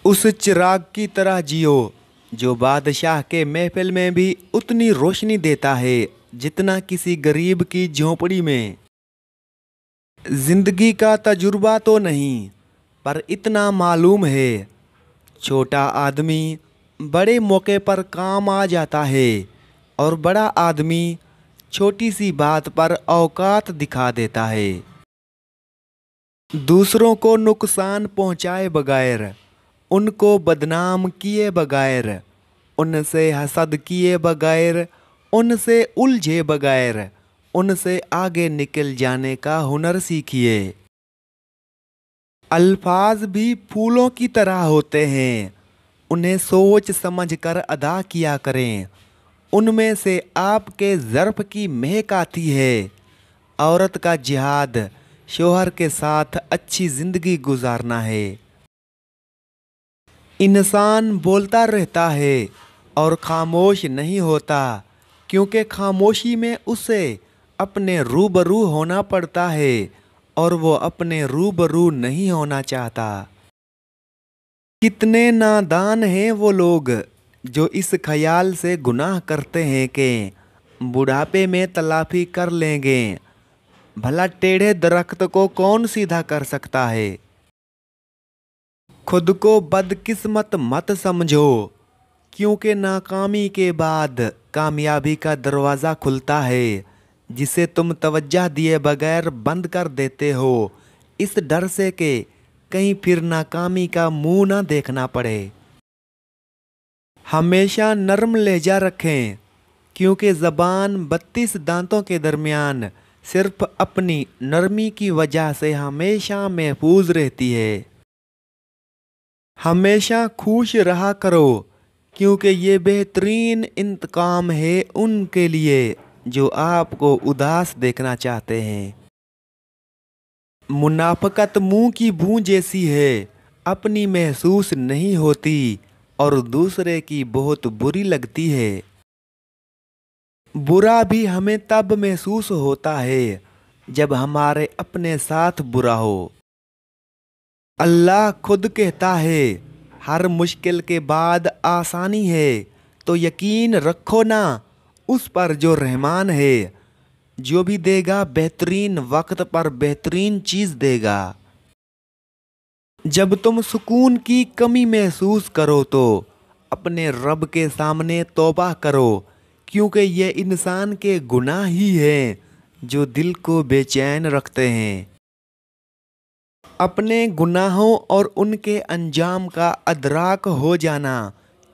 उस चिराग की तरह जियो जो बादशाह के महफिल में भी उतनी रोशनी देता है जितना किसी गरीब की झोंपड़ी में। जिंदगी का तजुर्बा तो नहीं, पर इतना मालूम है, छोटा आदमी बड़े मौके पर काम आ जाता है और बड़ा आदमी छोटी सी बात पर औकात दिखा देता है। दूसरों को नुकसान पहुंचाए बगैर, उनको बदनाम किए बगैर, उनसे हसद किए बगैर, उनसे उलझे बगैर, उनसे आगे निकल जाने का हुनर सीखिए। अल्फाज भी फूलों की तरह होते हैं, उन्हें सोच समझ कर अदा किया करें। उनमें से आपके ज़र्फ़ की महक आती है। औरत का जिहाद शौहर के साथ अच्छी ज़िंदगी गुजारना है। इंसान बोलता रहता है और खामोश नहीं होता, क्योंकि खामोशी में उसे अपने रूबरू होना पड़ता है और वो अपने रूबरू नहीं होना चाहता। कितने नादान हैं वो लोग जो इस ख्याल से गुनाह करते हैं कि बुढ़ापे में तलाफी कर लेंगे। भला टेढ़े दरख्त को कौन सीधा कर सकता है। खुद को बदकिस्मत मत समझो, क्योंकि नाकामी के बाद कामयाबी का दरवाज़ा खुलता है जिसे तुम तवज्जो दिए बगैर बंद कर देते हो, इस डर से कि कहीं फिर नाकामी का मुंह ना देखना पड़े। हमेशा नरम लहजा रखें, क्योंकि ज़बान 32 दांतों के दरमियान सिर्फ अपनी नरमी की वजह से हमेशा महफूज रहती है। हमेशा खुश रहा करो, क्योंकि ये बेहतरीन इंतकाम है उनके लिए जो आपको उदास देखना चाहते हैं। मुनाफ़कत मुंह की बू जैसी है, अपनी महसूस नहीं होती और दूसरे की बहुत बुरी लगती है। बुरा भी हमें तब महसूस होता है जब हमारे अपने साथ बुरा हो। अल्लाह खुद कहता है, हर मुश्किल के बाद आसानी है, तो यकीन रखो ना उस पर जो रहमान है, जो भी देगा बेहतरीन वक्त पर बेहतरीन चीज़ देगा। जब तुम सुकून की कमी महसूस करो तो अपने रब के सामने तौबा करो, क्योंकि ये इंसान के गुनाह ही हैं जो दिल को बेचैन रखते हैं। अपने गुनाहों और उनके अंजाम का अदराक हो जाना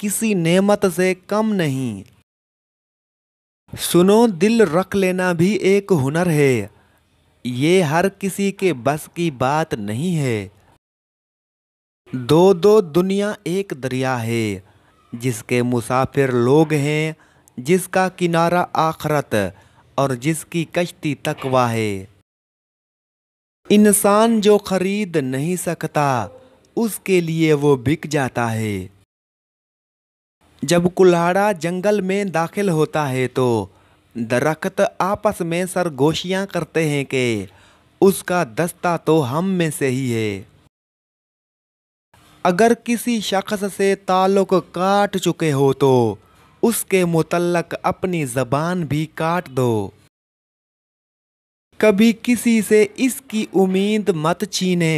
किसी नेमत से कम नहीं। सुनो, दिल रख लेना भी एक हुनर है, ये हर किसी के बस की बात नहीं है। दो दो दुनिया एक दरिया है, जिसके मुसाफिर लोग हैं, जिसका किनारा आखरत और जिसकी कश्ती तकवा है। इंसान जो खरीद नहीं सकता, उसके लिए वो बिक जाता है। जब कुल्हाड़ा जंगल में दाखिल होता है तो दरख्त आपस में सरगोशियां करते हैं कि उसका दस्ता तो हम में से ही है। अगर किसी शख्स से ताल्लुक काट चुके हो तो उसके मुतल्लक अपनी ज़बान भी काट दो। कभी किसी से इसकी उम्मीद मत छीने।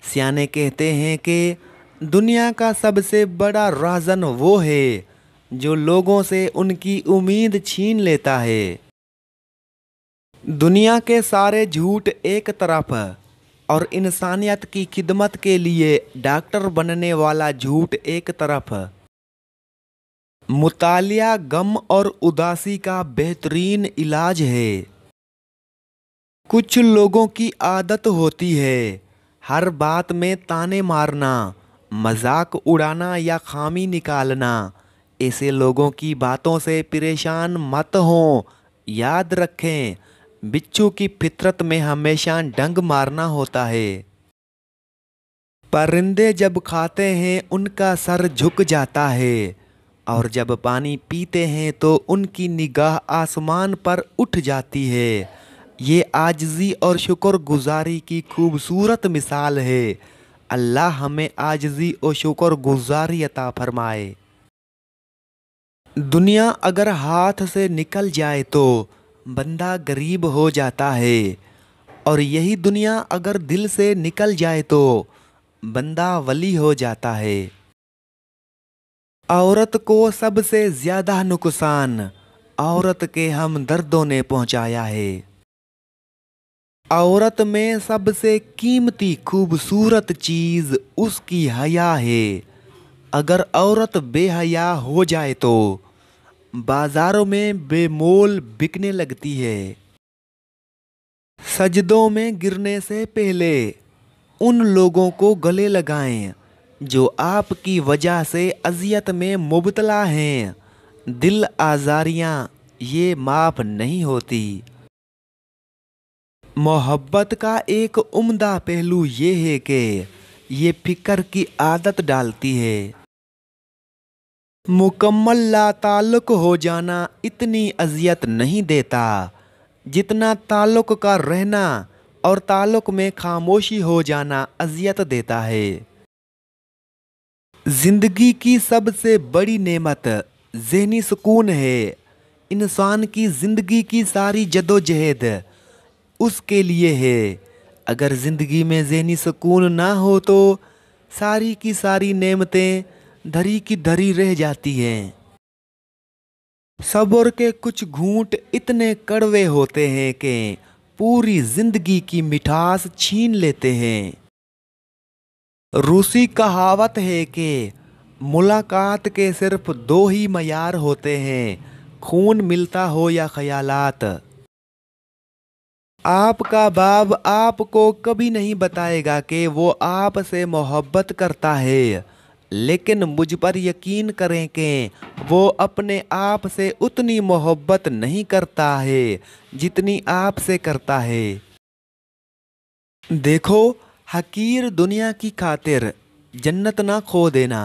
सियाने कहते हैं कि दुनिया का सबसे बड़ा राज़न वो है जो लोगों से उनकी उम्मीद छीन लेता है। दुनिया के सारे झूठ एक तरफ और इंसानियत की खिदमत के लिए डॉक्टर बनने वाला झूठ एक तरफ। मुतालिया गम और उदासी का बेहतरीन इलाज है। कुछ लोगों की आदत होती है हर बात में ताने मारना, मजाक उड़ाना या खामी निकालना। ऐसे लोगों की बातों से परेशान मत हों। याद रखें, बिच्छू की फितरत में हमेशा डंग मारना होता है। परिंदे जब खाते हैं उनका सर झुक जाता है और जब पानी पीते हैं तो उनकी निगाह आसमान पर उठ जाती है। ये आजिज़ी और शुक्रगुजारी की खूबसूरत मिसाल है। अल्लाह हमें आजिज़ी और शुक्र गुज़ारी अता फरमाए। दुनिया अगर हाथ से निकल जाए तो बंदा गरीब हो जाता है, और यही दुनिया अगर दिल से निकल जाए तो बंदा वली हो जाता है। औरत को सबसे ज्यादा नुकसान औरत के हमदर्दों ने पहुंचाया है। औरत में सबसे कीमती खूबसूरत चीज उसकी हया है। अगर औरत बेहया हो जाए तो बाजारों में बेमोल बिकने लगती है। सजदों में गिरने से पहले उन लोगों को गले लगाएं जो आपकी वजह से अजियत में मुब्तला हैं। दिल आज़ारियाँ ये माफ़ नहीं होती। मोहब्बत का एक उम्दा पहलू ये है कि ये फिक्र की आदत डालती है। मुकम्मल लाताल्लुक हो जाना इतनी अजियत नहीं देता जितना ताल्लुक का रहना और ताल्लुक में खामोशी हो जाना अजियत देता है। जिंदगी की सबसे बड़ी नेमत ज़हनी सुकून है। इंसान की जिंदगी की सारी जदोजहद उसके लिए है। अगर जिंदगी में ज़हनी सुकून ना हो तो सारी की सारी नेमतें धरी की धरी रह जाती हैं। सब्र के कुछ घूंट इतने कड़वे होते हैं कि पूरी जिंदगी की मिठास छीन लेते हैं। रूसी कहावत है कि मुलाकात के सिर्फ दो ही मयार होते हैं, खून मिलता हो या ख्यालात। आपका बाप आपको कभी नहीं बताएगा कि वो आपसे मोहब्बत करता है, लेकिन मुझ पर यकीन करें कि वो अपने आप से उतनी मोहब्बत नहीं करता है जितनी आपसे करता है। देखो, हकीर दुनिया की खातिर जन्नत ना खो देना।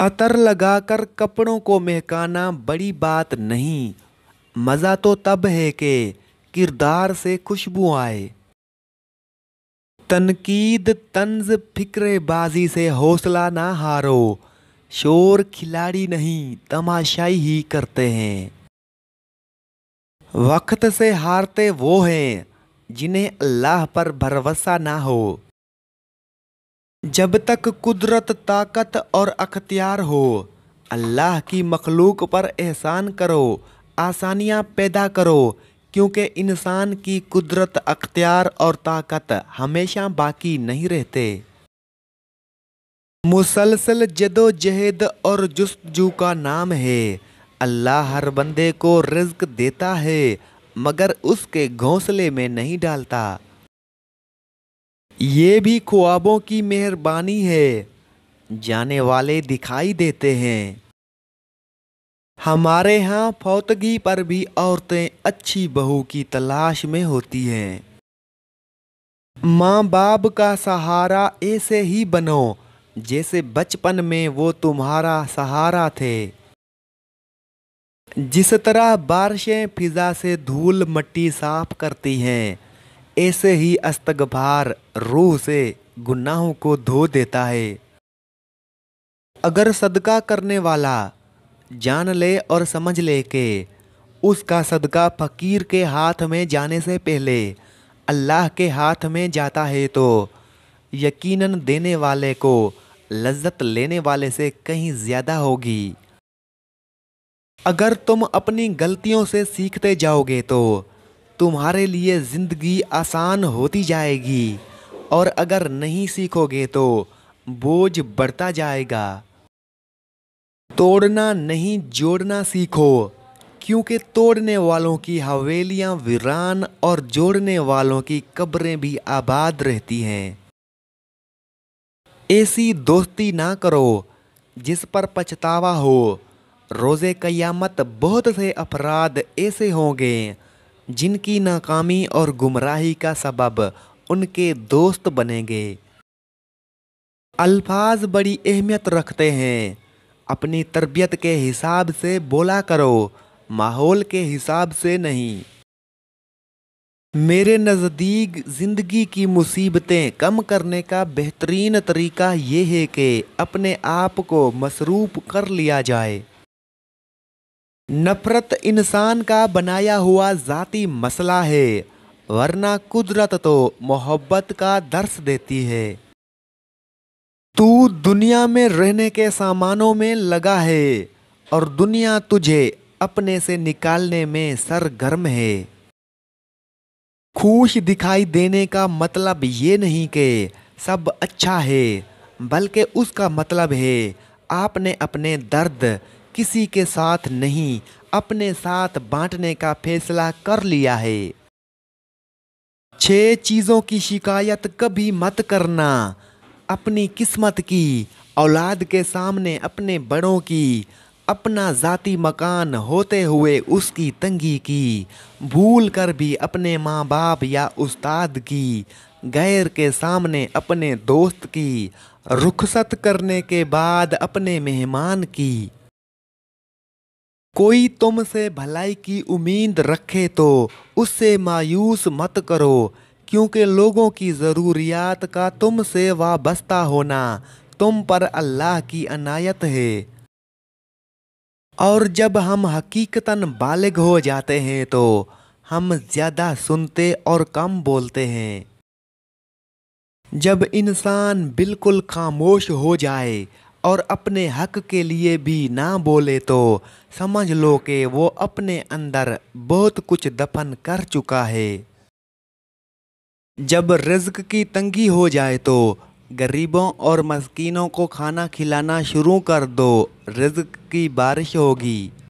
अतर लगाकर कपड़ों को महकाना बड़ी बात नहीं, मज़ा तो तब है कि किरदार से खुशबू आए। तनकीद तंज फिक्रेबाजी से हौसला ना हारो। शोर खिलाड़ी नहीं तमाशाई ही करते हैं। वक्त से हारते वो हैं जिन्हें अल्लाह पर भरोसा ना हो। जब तक कुदरत ताकत और अख्तियार हो अल्लाह की मखलूक पर एहसान करो, आसानियाँ पैदा करो, क्योंकि इंसान की कुदरत अख्तियार और ताकत हमेशा बाकी नहीं रहते। मुसलसल जदोजहद और जुस्तजू का नाम है। अल्लाह हर बंदे को रिज़्क देता है मगर उसके घोंसले में नहीं डालता। ये भी ख्वाबों की मेहरबानी है, जाने वाले दिखाई देते हैं। हमारे यहाँ फौतगी पर भी औरतें अच्छी बहू की तलाश में होती हैं। माँ बाप का सहारा ऐसे ही बनो जैसे बचपन में वो तुम्हारा सहारा थे। जिस तरह बारिशें फिजा से धूल मट्टी साफ करती हैं, ऐसे ही इस्तग़फ़ार रूह से गुनाहों को धो देता है। अगर सदका करने वाला जान ले और समझ ले कि उसका सदका फ़कीर के हाथ में जाने से पहले अल्लाह के हाथ में जाता है तो यकीनन देने वाले को लज्जत लेने वाले से कहीं ज़्यादा होगी। अगर तुम अपनी गलतियों से सीखते जाओगे तो तुम्हारे लिए ज़िंदगी आसान होती जाएगी, और अगर नहीं सीखोगे तो बोझ बढ़ता जाएगा। तोड़ना नहीं जोड़ना सीखो, क्योंकि तोड़ने वालों की हवेलियां वीरान और जोड़ने वालों की कब्रें भी आबाद रहती हैं। ऐसी दोस्ती ना करो जिस पर पछतावा हो। रोज़े क़यामत बहुत से अफराद ऐसे होंगे जिनकी नाकामी और गुमराही का सबब उनके दोस्त बनेंगे। अल्फाज बड़ी अहमियत रखते हैं। अपनी तरबियत के हिसाब से बोला करो, माहौल के हिसाब से नहीं। मेरे नज़दीक ज़िंदगी की मुसीबतें कम करने का बेहतरीन तरीका ये है कि अपने आप को मसरूफ़ कर लिया जाए। नफ़रत इंसान का बनाया हुआ ज़ाती मसला है, वरना कुदरत तो मोहब्बत का दर्स देती है। तू दुनिया में रहने के सामानों में लगा है और दुनिया तुझे अपने से निकालने में सरगर्म है। खुश दिखाई देने का मतलब ये नहीं कि सब अच्छा है, बल्कि उसका मतलब है आपने अपने दर्द किसी के साथ नहीं, अपने साथ बांटने का फैसला कर लिया है। 6 चीज़ों की शिकायत कभी मत करना। अपनी किस्मत की, औलाद के सामने अपने बड़ों की, अपना ज़ाती मकान होते हुए उसकी तंगी की, भूल कर भी अपने माँ बाप या उस्ताद की, गैर के सामने अपने दोस्त की, रुखसत करने के बाद अपने मेहमान की। कोई तुमसे भलाई की उम्मीद रखे तो उससे मायूस मत करो, क्योंकि लोगों की ज़रूरियात का तुमसे वाबस्ता होना तुम पर अल्लाह की अनायत है। और जब हम हकीकतन बालिग हो जाते हैं तो हम ज़्यादा सुनते और कम बोलते हैं। जब इंसान बिल्कुल खामोश हो जाए और अपने हक के लिए भी ना बोले तो समझ लो कि वो अपने अंदर बहुत कुछ दफन कर चुका है। जब रिज़्क की तंगी हो जाए तो गरीबों और मस्कीनों को खाना खिलाना शुरू कर दो, रिज़्क की बारिश होगी।